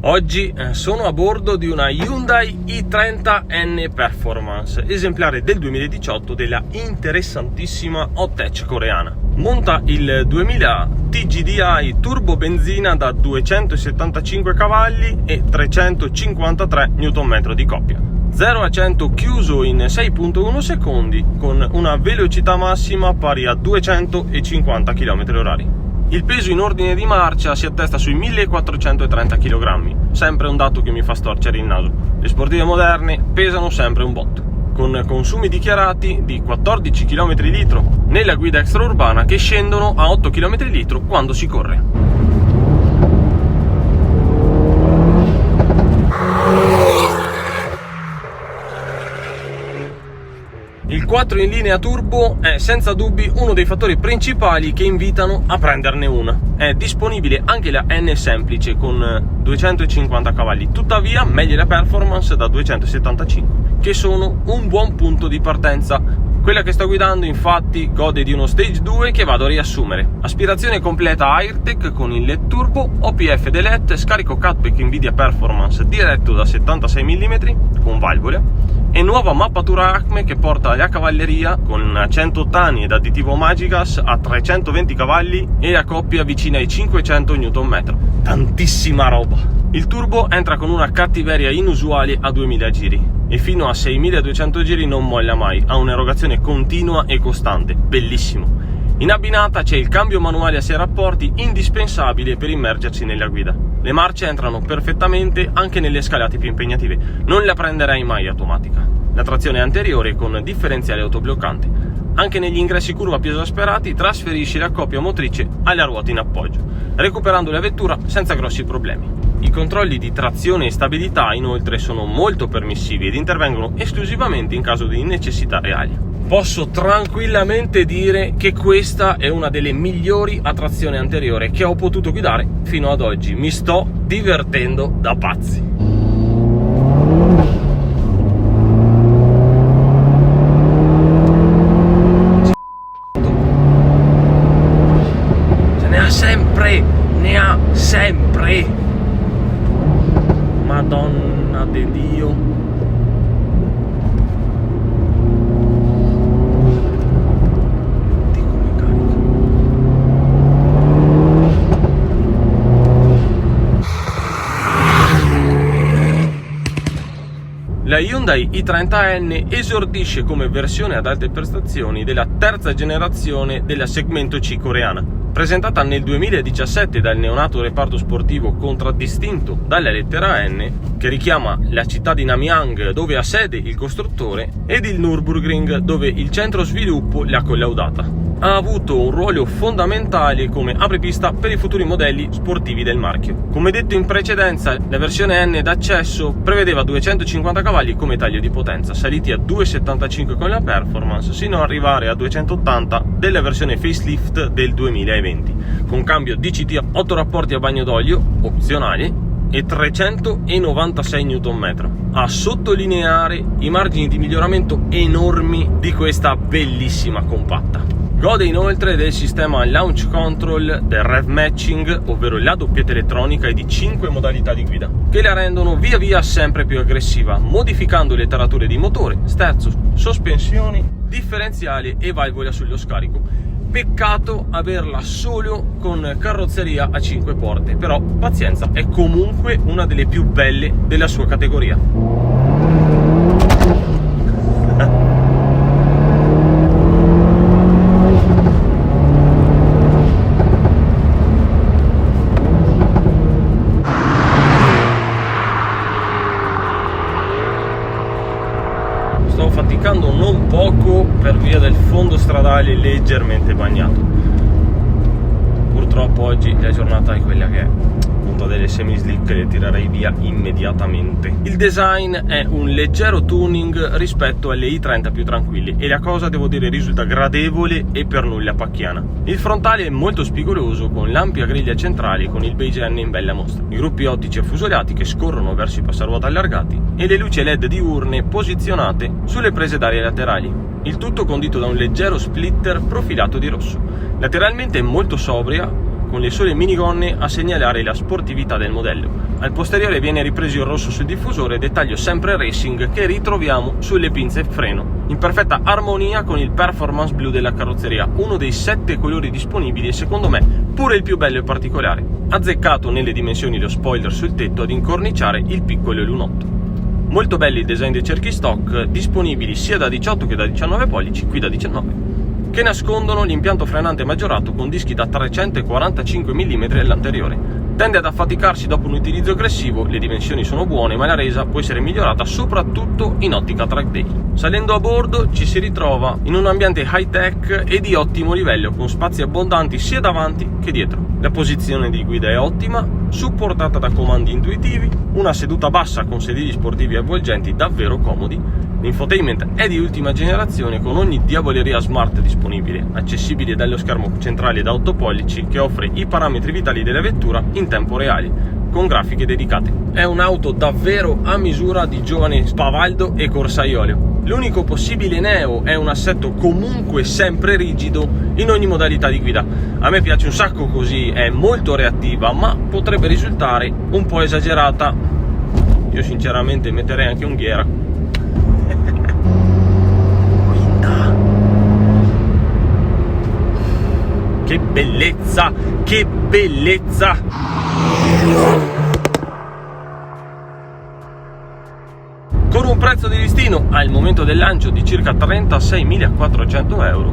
Oggi sono a bordo di una Hyundai i30N Performance, esemplare del 2018 della interessantissima Hot Hatch coreana. Monta il 2000 TGDI turbo benzina da 275 cavalli e 353 Nm di coppia. 0 a 100 chiuso in 6.1 secondi con una velocità massima pari a 250 km/h. Il peso in ordine di marcia si attesta sui 1430 kg, sempre un dato che mi fa storcere il naso. Le sportive moderne pesano sempre un botto, con consumi dichiarati di 14 km/l nella guida extraurbana che scendono a 8 km/l quando si corre. Il 4 in linea turbo è senza dubbi uno dei fattori principali che invitano a prenderne una. È disponibile anche la N semplice con 250 cavalli, tuttavia meglio la Performance da 275, che sono un buon punto di partenza. Quella che sto guidando infatti gode di uno Stage 2 che vado a riassumere. Aspirazione completa AirTech con il LED turbo, OPF delete, scarico cutback Nvidia Performance diretto da 76 mm con valvole e nuova mappatura Acme che porta la cavalleria con 100 ottani ed additivo Magigas a 320 cavalli e a coppia vicina ai 500 Nm. Tantissima roba! Il turbo entra con una cattiveria inusuale a 2000 giri e fino a 6200 giri non molla mai, ha un'erogazione continua e costante, bellissimo. In abbinata c'è il cambio manuale a 6 rapporti, indispensabile per immergersi nella guida. Le marce entrano perfettamente anche nelle scalate più impegnative, non la prenderei mai automatica. La trazione è anteriore con differenziale autobloccante. Anche negli ingressi curva più esasperati trasferisce la coppia motrice alle ruote in appoggio, recuperando la vettura senza grossi problemi. I controlli di trazione e stabilità inoltre sono molto permissivi ed intervengono esclusivamente in caso di necessità reali. Posso tranquillamente dire che questa è una delle migliori a trazione anteriore che ho potuto guidare fino ad oggi. Mi sto divertendo da pazzi. Ne ha sempre. Madonna de Dio. Di come carica. La Hyundai i30N esordisce come versione ad alte prestazioni della terza generazione della segmento C coreana. Presentata nel 2017 dal neonato reparto sportivo contraddistinto dalla lettera N, che richiama la città di Namyang dove ha sede il costruttore ed il Nürburgring dove il centro sviluppo l'ha collaudata. Ha avuto un ruolo fondamentale come apripista per i futuri modelli sportivi del marchio. Come detto in precedenza, la versione N d'accesso prevedeva 250 cavalli come taglio di potenza, saliti a 275 con la Performance, sino ad arrivare a 280 della versione facelift del 2020, con cambio DCT a 8 rapporti a bagno d'olio, opzionali, e 396 Nm, a sottolineare i margini di miglioramento enormi di questa bellissima compatta. Gode inoltre del sistema Launch Control, del Rev Matching, ovvero la doppietta elettronica, e di 5 modalità di guida, che la rendono via via sempre più aggressiva, modificando le tarature di motore, sterzo, sospensioni, differenziale e valvola sullo scarico. Peccato averla solo con carrozzeria a 5 porte, però pazienza, è comunque una delle più belle della sua categoria. stradale leggermente bagnato. Purtroppo oggi la giornata è quella che è, appunto delle semi-slick che le tirerei via immediatamente. Il design è un leggero tuning rispetto alle i30 più tranquilli e la cosa, devo dire, risulta gradevole e per nulla pacchiana. Il frontale è molto spigoloso con l'ampia griglia centrale con il beige N in bella mostra, i gruppi ottici affusolati che scorrono verso i passaruota allargati e le luci LED diurne posizionate sulle prese d'aria laterali. Il tutto condito da un leggero splitter profilato di rosso. Lateralmente è molto sobria, con le sole minigonne a segnalare la sportività del modello. Al posteriore viene ripreso il rosso sul diffusore, dettaglio sempre racing che ritroviamo sulle pinze freno, in perfetta armonia con il performance blu della carrozzeria, uno dei 7 colori disponibili e secondo me pure il più bello e particolare. Azzeccato nelle dimensioni lo spoiler sul tetto ad incorniciare il piccolo lunotto. Molto belli il design dei cerchi stock, disponibili sia da 18 che da 19 pollici, qui da 19, che nascondono l'impianto frenante maggiorato con dischi da 345 mm all'anteriore. Tende ad affaticarsi dopo un utilizzo aggressivo, le dimensioni sono buone ma la resa può essere migliorata soprattutto in ottica track day. Salendo a bordo ci si ritrova in un ambiente high tech e di ottimo livello con spazi abbondanti sia davanti che dietro. La posizione di guida è ottima, supportata da comandi intuitivi, una seduta bassa con sedili sportivi avvolgenti davvero comodi. L'infotainment è di ultima generazione con ogni diavoleria smart disponibile, accessibile dallo schermo centrale da 8 pollici che offre i parametri vitali della vettura in tempo reale, con grafiche dedicate. È un'auto davvero a misura di giovane spavaldo e corsaiolo. L'unico possibile neo è un assetto comunque sempre rigido in ogni modalità di guida. A me piace un sacco così, è molto reattiva, ma potrebbe risultare un po' esagerata. Io sinceramente metterei anche un ghiera. Che bellezza, che bellezza! Con un prezzo di listino al momento del lancio di circa 36.400 euro,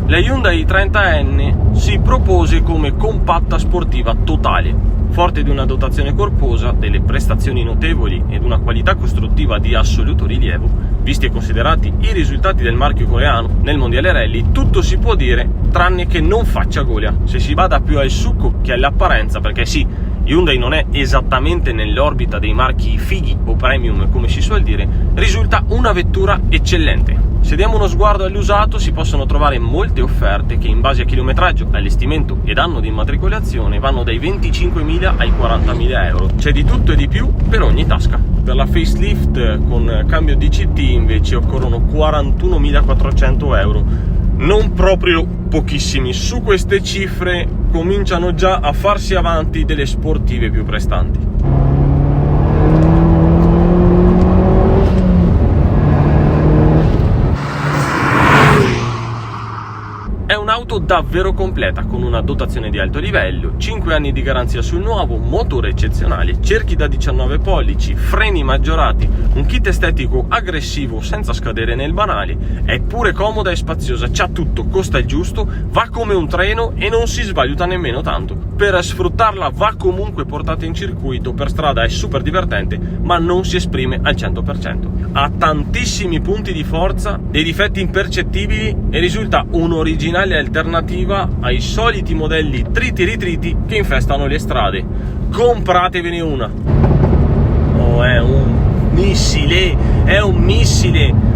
la Hyundai i30N si propose come compatta sportiva totale, forte di una dotazione corposa, delle prestazioni notevoli ed una qualità costruttiva di assoluto rilievo. Visti e considerati i risultati del marchio coreano nel mondiale rally, tutto si può dire tranne che non faccia gola. Se si bada più al succo che all'apparenza, perché sì, Hyundai non è esattamente nell'orbita dei marchi fighi o premium come si suol dire, risulta una vettura eccellente. Se diamo uno sguardo all'usato si possono trovare molte offerte che in base a chilometraggio, allestimento ed anno di immatricolazione vanno dai 25.000 ai 40.000 euro. C'è di tutto e di più per ogni tasca. Per la facelift con cambio DCT invece occorrono 41.400 euro. Non proprio pochissimi. Su queste cifre cominciano già a farsi avanti delle sportive più prestanti. È un'auto davvero completa, con una dotazione di alto livello, 5 anni di garanzia sul nuovo, motore eccezionale, cerchi da 19 pollici, freni maggiorati, un kit estetico aggressivo senza scadere nel banale, è pure comoda e spaziosa, c'ha tutto, costa il giusto, va come un treno e non si svaluta nemmeno tanto. Per sfruttarla va comunque portata in circuito, per strada è super divertente, ma non si esprime al 100%. Ha tantissimi punti di forza, dei difetti impercettibili e risulta un'originale alternativa ai soliti modelli triti ritriti che infestano le strade. Compratevene una. Oh, è un missile, è un missile.